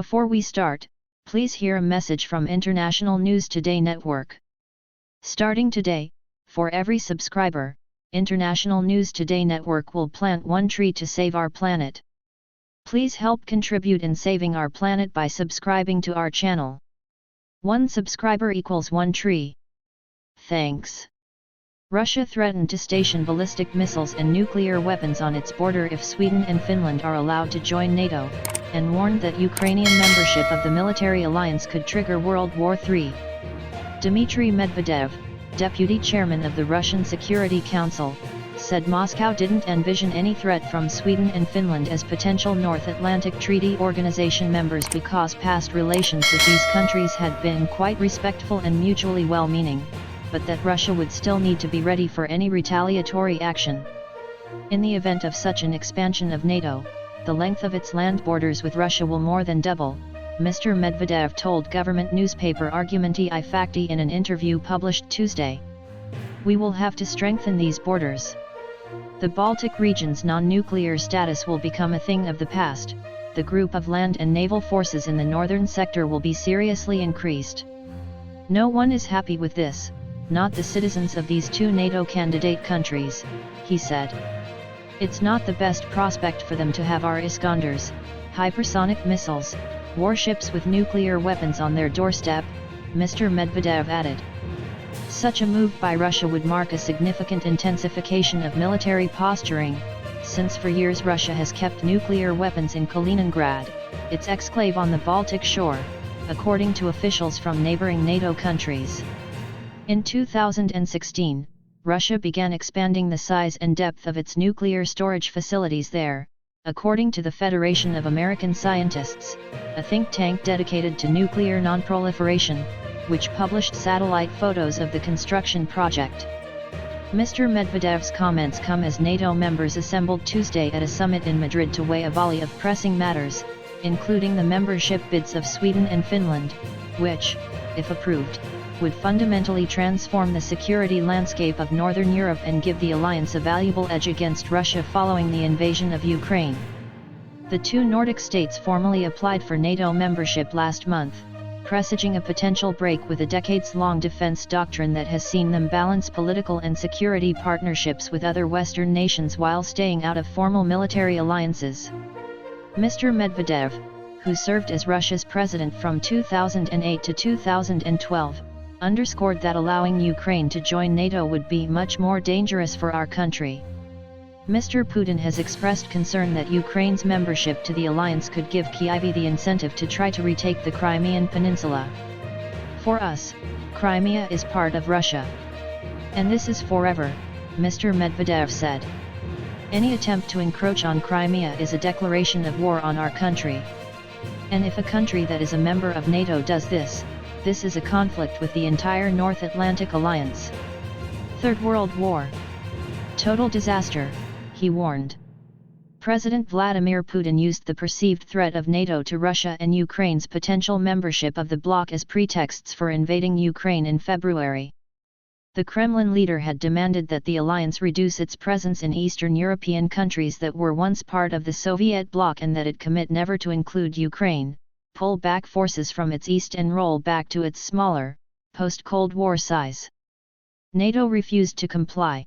Before we start, please hear a message from International News Today Network. Starting today, for every subscriber, International News Today Network will plant one tree to save our planet. Please help contribute in saving our planet by subscribing to our channel. One subscriber equals one tree. Thanks. Russia threatened to station ballistic missiles and nuclear weapons on its border if Sweden and Finland are allowed to join NATO, and warned that Ukrainian membership of the military alliance could trigger World War III. Dmitry Medvedev, deputy chairman of the Russian Security Council, said Moscow didn't envision any threat from Sweden and Finland as potential North Atlantic Treaty Organization members because past relations with these countries had been quite respectful and mutually well-meaning, but that Russia would still need to be ready for any retaliatory action. In the event of such an expansion of NATO, the length of its land borders with Russia will more than double, Mr. Medvedev told government newspaper Argumenty I Fakti in an interview published Tuesday. We will have to strengthen these borders. The Baltic region's non-nuclear status will become a thing of the past. The group of land and naval forces in the northern sector will be seriously increased. No one is happy with this, not the citizens of these two NATO candidate countries, he said. It's not the best prospect for them to have our Iskanders, hypersonic missiles, warships with nuclear weapons on their doorstep, Mr. Medvedev added. Such a move by Russia would mark a significant intensification of military posturing, since for years Russia has kept nuclear weapons in Kaliningrad, its exclave on the Baltic shore, according to officials from neighboring NATO countries. In 2016, Russia began expanding the size and depth of its nuclear storage facilities there, according to the Federation of American Scientists, a think tank dedicated to nuclear nonproliferation, which published satellite photos of the construction project. Mr. Medvedev's comments come as NATO members assembled Tuesday at a summit in Madrid to weigh a volley of pressing matters, including the membership bids of Sweden and Finland, which, if approved, would fundamentally transform the security landscape of Northern Europe and give the alliance a valuable edge against Russia following the invasion of Ukraine. The two Nordic states formally applied for NATO membership last month, presaging a potential break with a decades-long defense doctrine that has seen them balance political and security partnerships with other Western nations while staying out of formal military alliances. Mr. Medvedev, who served as Russia's president from 2008 to 2012, underscored that allowing Ukraine to join NATO would be much more dangerous for our country. Mr. Putin has expressed concern that Ukraine's membership to the alliance could give Kyiv the incentive to try to retake the Crimean Peninsula. For us, Crimea is part of Russia. And this is forever, Mr. Medvedev said. Any attempt to encroach on Crimea is a declaration of war on our country. And if a country that is a member of NATO does this, this is a conflict with the entire North Atlantic Alliance. Third World War. Total disaster, he warned. President Vladimir Putin used the perceived threat of NATO to Russia and Ukraine's potential membership of the bloc as pretexts for invading Ukraine in February. The Kremlin leader had demanded that the alliance reduce its presence in Eastern European countries that were once part of the Soviet bloc and that it commit never to include Ukraine, pull back forces from its east and roll back to its smaller, post-Cold War size. NATO refused to comply.